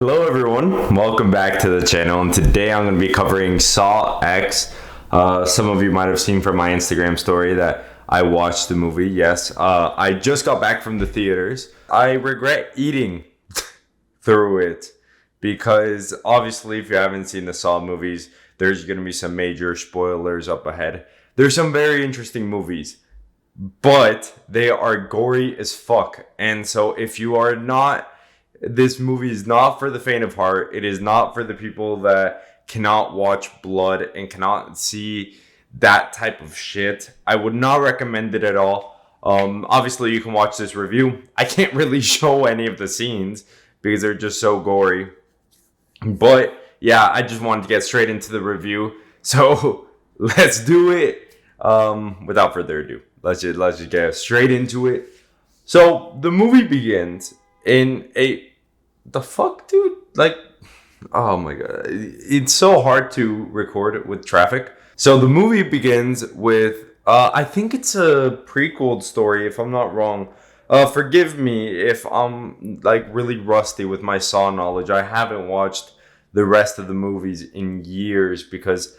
Hello everyone, welcome back to the channel, and today I'm going to be covering Saw X. Some of you might have seen from my Instagram story that I watched the movie. Yes, I just got back from the theaters. I regret eating through it because obviously if you haven't seen the Saw movies, there's going to be some major spoilers up ahead. There's some very interesting movies, but they are gory as fuck. And so if you are not, this movie is not for the faint of heart. It is not for the people that cannot watch blood and cannot see that type of shit. I would not recommend it at all. Obviously, you can watch this review. I can't really show any of the scenes because they're just so gory. But yeah, I just wanted to get straight into the review. So let's do it. Without further ado, let's just get straight into it. So the movie begins in the fuck, dude? Like, oh my god. It's so hard to record with traffic. So the movie begins with, I think it's a prequel story, if I'm not wrong. Forgive me if I'm, like, really rusty with my Saw knowledge. I haven't watched the rest of the movies in years because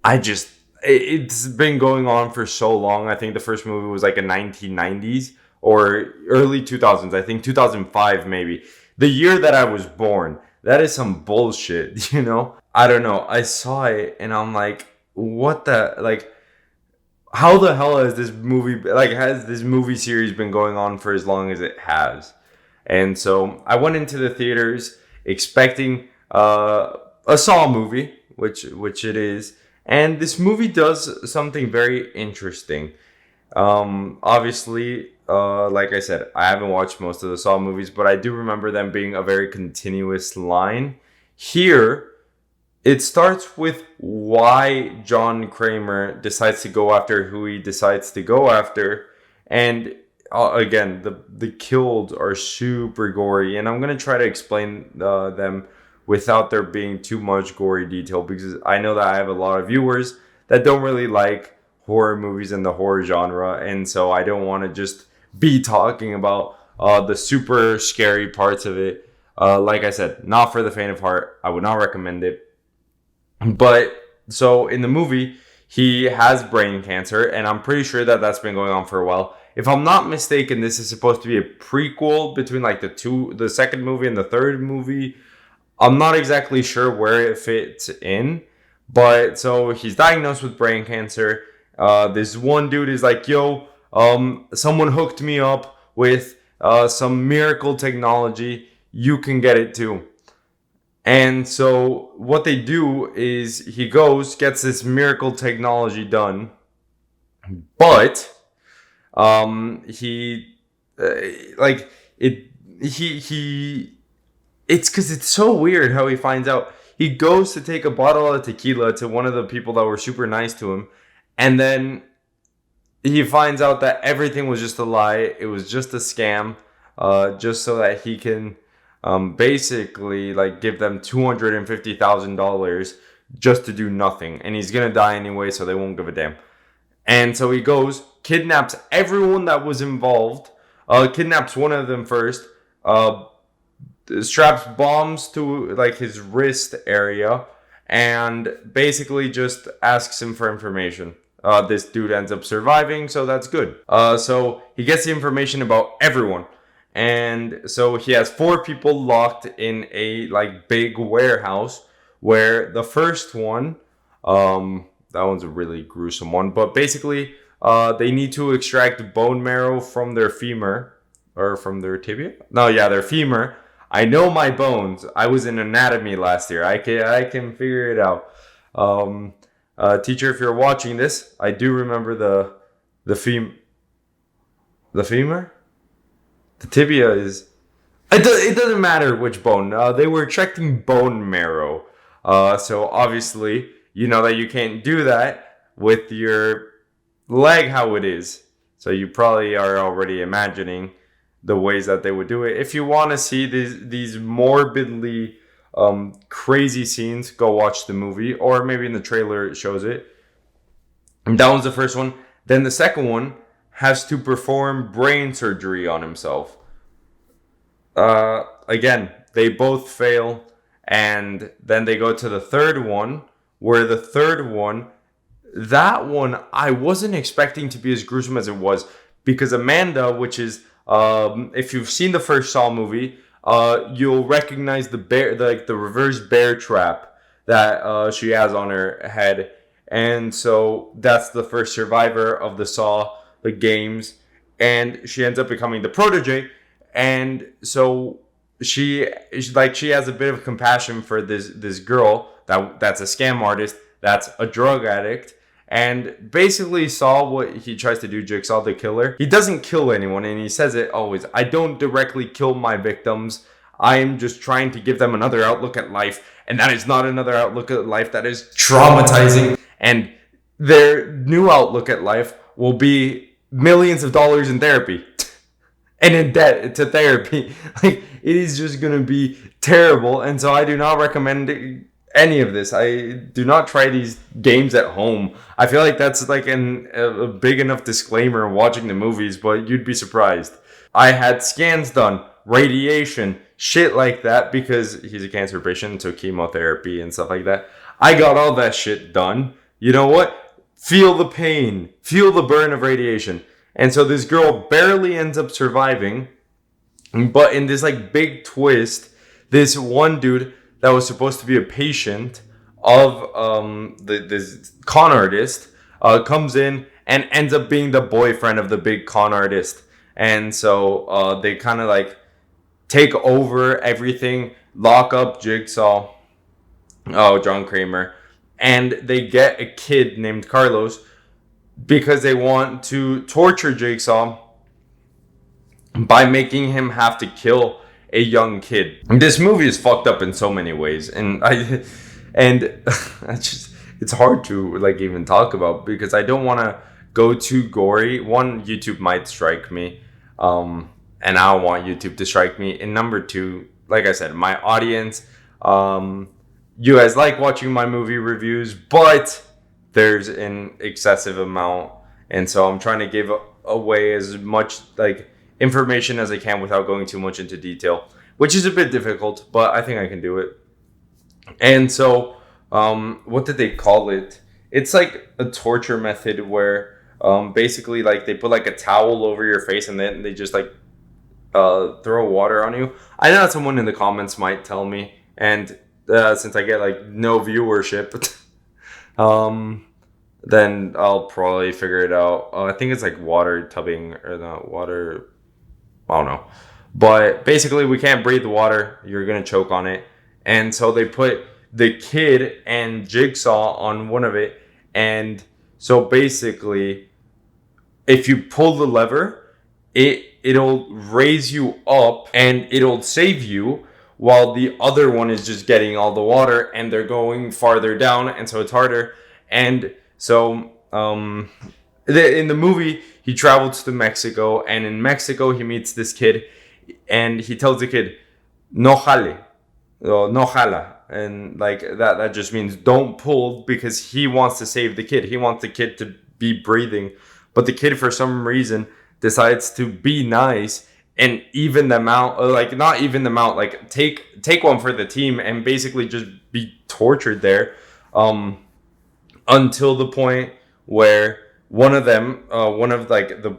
it's been going on for so long. I think the first movie was, like, in 1990s or early 2000s. I think 2005, maybe. The year that I was born. That is some bullshit, you know? I don't know. I saw it and I'm like, what the, like, how the hell has this movie series been going on for as long as it has? And so I went into the theaters expecting a Saw movie, which it is. And this movie does something very interesting. Obviously, like I said, I haven't watched most of the Saw movies, but I do remember them being a very continuous line. Here, it starts with why John Kramer decides to go after who he decides to go after. And again, the kills are super gory. And I'm going to try to explain them without there being too much gory detail, because I know that I have a lot of viewers that don't really like horror movies and the horror genre. And so I don't want to just be talking about the super scary parts of it. Like I said, not for the faint of heart. I would not recommend it. But so in the movie, he has brain cancer, and I'm pretty sure that that's been going on for a while. If I'm not mistaken, this is supposed to be a prequel between like the second movie and the third movie. I'm not exactly sure where it fits in, but so he's diagnosed with brain cancer. This one dude is like, yo, someone hooked me up with some miracle technology. You can get it too. And so what they do is he goes, gets this miracle technology done, but he like it he it's because it's so weird how he finds out. He goes to take a bottle of tequila to one of the people that were super nice to him, and then he finds out that everything was just a lie. It was just a scam, just so that he can basically like give them $250,000 just to do nothing. And he's gonna die anyway, so they won't give a damn. And so he goes, kidnaps everyone that was involved, kidnaps one of them first, straps bombs to like his wrist area, and basically just asks him for information. This dude ends up surviving, so that's good. So he gets the information about everyone. And so he has 4 people locked in a like big warehouse, where the first one, that one's a really gruesome one, but basically they need to extract bone marrow from their femur, or from their tibia? No, yeah, their femur. I know my bones. I was in anatomy last year. I can figure it out. Teacher, if you're watching this, I do remember the femur. The tibia is. It doesn't matter which bone. They were extracting bone marrow. So obviously, you know that you can't do that with your leg how it is. So you probably are already imagining the ways that they would do it. If you want to see these morbidly crazy scenes, go watch the movie, or maybe in the trailer it shows it. And that was the first one. Then the second one has to perform brain surgery on himself. Again, they both fail, and then they go to the third one, where the third one, that one I wasn't expecting to be as gruesome as it was, because Amanda, which is if you've seen the first Saw movie, you'll recognize the bear, the reverse bear trap that she has on her head, and so that's the first survivor of the Saw the games, and she ends up becoming the protege, and so she has a bit of compassion for this girl that's a scam artist, that's a drug addict, and basically Saw, what he tries to do, Jigsaw the Killer, he doesn't kill anyone, and he says it always, I don't directly kill my victims, I am just trying to give them another outlook at life, and that is not another outlook at life, that is traumatizing, and their new outlook at life will be millions of dollars in therapy and in debt to therapy. Like, it is just gonna be terrible, and so I do not recommend any of this. I do not try these games at home. I feel like that's like a big enough disclaimer watching the movies, but you'd be surprised. I had scans done, radiation, shit like that, because he's a cancer patient, so chemotherapy and stuff like that. I got all that shit done. You know what? Feel the pain, feel the burn of radiation. And so this girl barely ends up surviving, but in this like big twist, this one dude that was supposed to be a patient of this con artist comes in and ends up being the boyfriend of the big con artist. And so they kind of like take over everything, lock up Jigsaw, John Kramer, and they get a kid named Carlos because they want to torture Jigsaw by making him have to kill a young kid. This movie is fucked up in so many ways, and it's hard to like even talk about because I don't want to go too gory. One, YouTube might strike me, and I don't want YouTube to strike me. And number two, like I said, my audience, you guys like watching my movie reviews, but there's an excessive amount, and so I'm trying to give away as much like information as I can without going too much into detail, which is a bit difficult, but I think I can do it. And so what did they call it? It's like a torture method where basically like they put like a towel over your face and then they just like throw water on you. I know someone in the comments might tell me, and since I get like no viewership, then I'll probably figure it out. I think it's like water tubbing or not water. I don't know. But basically, we can't breathe the water. You're going to choke on it. And so they put the kid and Jigsaw on one of it. And so basically, if you pull the lever, it'll raise you up and it'll save you, while the other one is just getting all the water and they're going farther down. And so it's harder. And so in the movie, he travels to Mexico, and in Mexico he meets this kid, and he tells the kid, "No jale, no jala," and like that just means don't pull, because he wants to save the kid. He wants the kid to be breathing, but the kid for some reason decides to be nice and even them out, or like not even them out, like take one for the team and basically just be tortured there, until the point where one of them, one of like the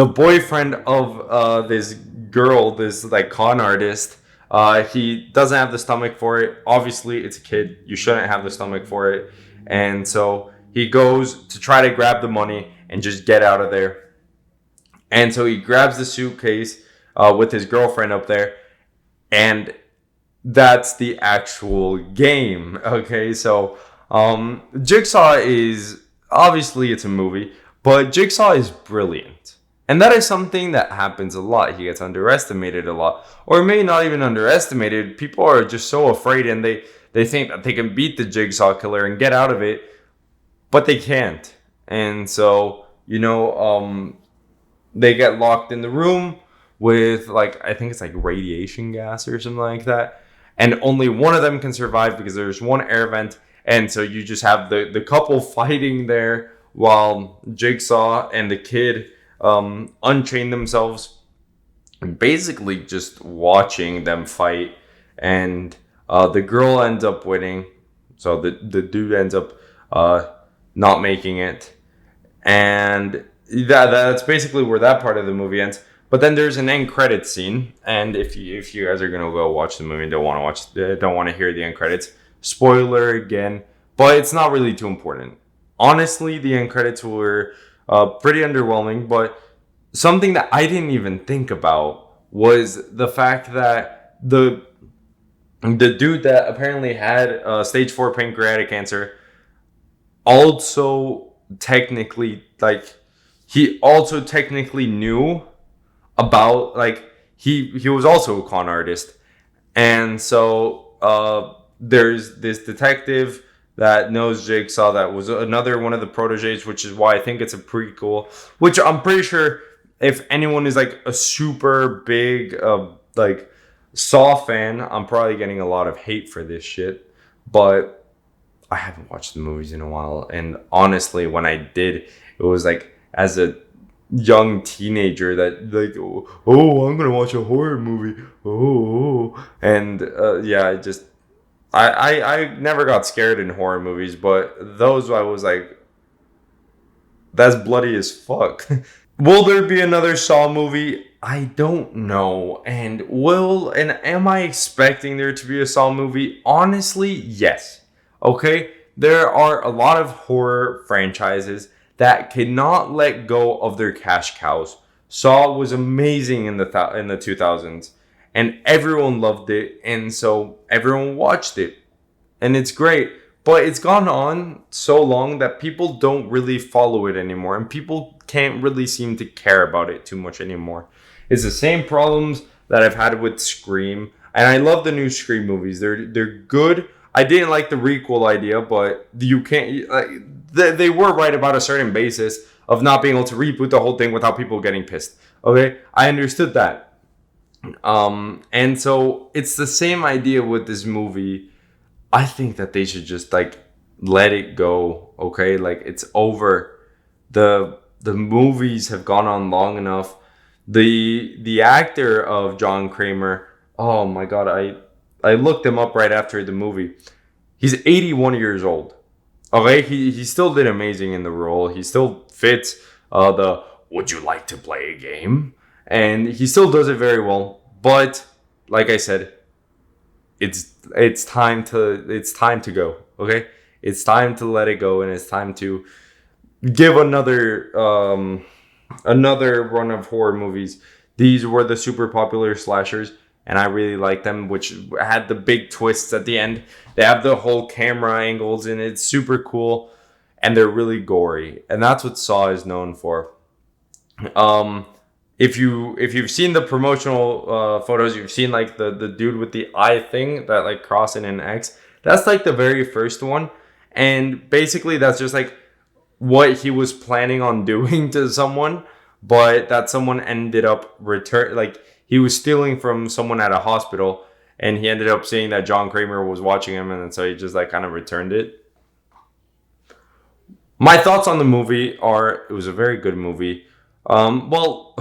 boyfriend of this girl, this like con artist, he doesn't have the stomach for it. Obviously, it's a kid. You shouldn't have the stomach for it. And so he goes to try to grab the money and just get out of there. And so he grabs the suitcase with his girlfriend up there, and that's the actual game. Okay, so Jigsaw is, obviously it's a movie, but Jigsaw is brilliant. And that is something that happens a lot. He gets underestimated a lot. Or maybe not even underestimated. People are just so afraid, and they think that they can beat the Jigsaw Killer and get out of it, but they can't. And so, they get locked in the room with like, I think it's like radiation gas or something like that. And only one of them can survive because there's one air vent. And so you just have the couple fighting there while Jigsaw and the kid unchain themselves basically just watching them fight, and the girl ends up winning, so the dude ends up not making it, and that's basically where that part of the movie ends. But then there's an end credits scene, and if you guys are gonna go watch the movie and don't want to hear the end credits, spoiler again, but it's not really too important. Honestly, the end credits were pretty underwhelming, but something that I didn't even think about was the fact that the dude that apparently had stage 4 pancreatic cancer also technically, like, he also technically knew about, like, he was also a con artist. And so there's this detective that knows Jigsaw that was another one of the proteges, which is why I think it's a prequel, which I'm pretty sure if anyone is like a super big like Saw fan, I'm probably getting a lot of hate for this shit. But I haven't watched the movies in a while, and honestly, when I did, it was like as a young teenager that, like, oh, I'm gonna watch a horror movie, and yeah, I never got scared in horror movies, but those I was like, that's bloody as fuck. Will there be another Saw movie? I don't know. And am I expecting there to be a Saw movie? Honestly, yes. Okay? There are a lot of horror franchises that cannot let go of their cash cows. Saw was amazing in the 2000s, and everyone loved it, and so everyone watched it. And it's great. But it's gone on so long that people don't really follow it anymore, and people can't really seem to care about it too much anymore. It's the same problems that I've had with Scream, and I love the new Scream movies. They're good. I didn't like the requel idea, but you can't. Like, they were right about a certain basis of not being able to reboot the whole thing without people getting pissed. Okay, I understood that. And so it's the same idea with this movie. I think that they should just, like, let it go. Okay, like, it's over. The movies have gone on long enough. The actor of John Kramer, oh my god, I looked him up right after the movie. He's 81 years old. Okay, he still did amazing in the role. He still fits the "would you like to play a game?" and he still does it very well. But like I said, it's time to go. Okay, it's time to let it go, and it's time to give another run of horror movies. These were the super popular slashers, and I really like them, which had the big twists at the end. They have the whole camera angles, and it's super cool, and they're really gory, and that's what Saw is known for. If you've seen the promotional photos, you've seen, like, the dude with the eye thing that, like, crossing an X. That's like the very first one, and basically that's just like what he was planning on doing to someone, but that someone ended up like, he was stealing from someone at a hospital, and he ended up seeing that John Kramer was watching him, and so he just, like, kind of returned it. My thoughts on the movie are, it was a very good movie. Well,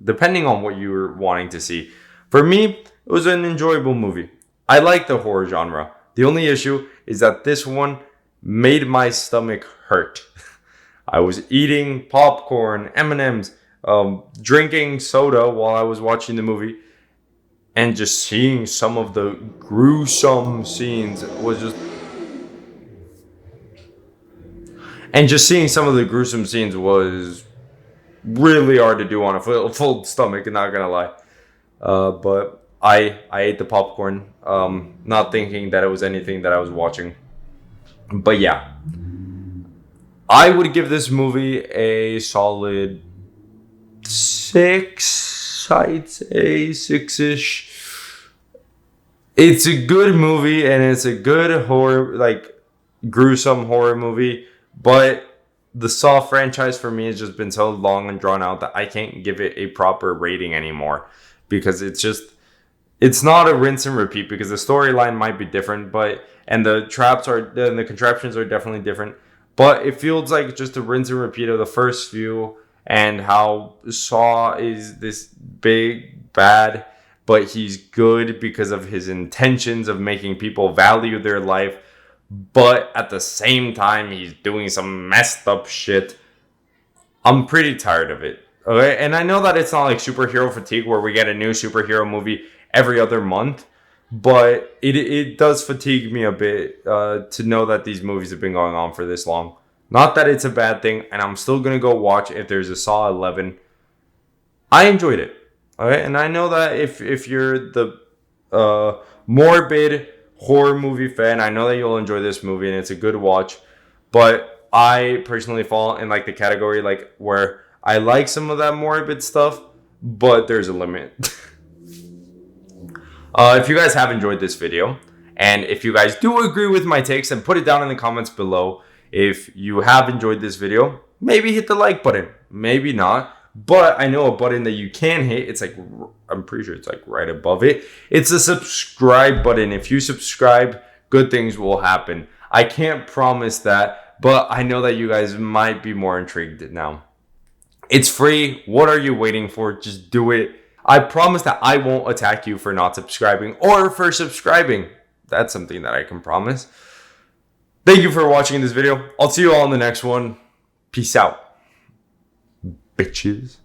depending on what you were wanting to see. For me, it was an enjoyable movie. I like the horror genre. The only issue is that this one made my stomach hurt. I was eating popcorn, M&Ms, drinking soda while I was watching the movie, and just seeing some of the gruesome scenes was just... And just seeing some of the gruesome scenes was really hard to do on a full stomach, not gonna lie. But I ate the popcorn, not thinking that it was anything that I was watching. But yeah, I would give this movie a solid 6. I'd say 6-ish. It's a good movie, and it's a good horror, like, gruesome horror movie. But the Saw franchise for me has just been so long and drawn out that I can't give it a proper rating anymore, because it's not a rinse and repeat, because the storyline might be different, and the contraptions are definitely different, but it feels like just a rinse and repeat of the first few, and how Saw is this big bad, but he's good because of his intentions of making people value their life. But at the same time, he's doing some messed up shit. I'm pretty tired of it. Okay, and I know that it's not like superhero fatigue where we get a new superhero movie every other month, but it does fatigue me a bit to know that these movies have been going on for this long. Not that it's a bad thing, and I'm still gonna go watch if there's a Saw 11. I enjoyed it. Okay, and I know that if you're the morbid horror movie fan, I know that you'll enjoy this movie and it's a good watch. But I personally fall in like the category like where I like some of that morbid stuff, but there's a limit. If you guys have enjoyed this video, and if you guys do agree with my takes, then put it down in the comments below. If you have enjoyed this video, maybe hit the like button, maybe not. But I know a button that you can hit. It's like, I'm pretty sure it's like right above it. It's a subscribe button. If you subscribe, good things will happen. I can't promise that, but I know that you guys might be more intrigued now. It's free. What are you waiting for? Just do it. I promise that I won't attack you for not subscribing or for subscribing. That's something that I can promise. Thank you for watching this video. I'll see you all in the next one. Peace out, bitches.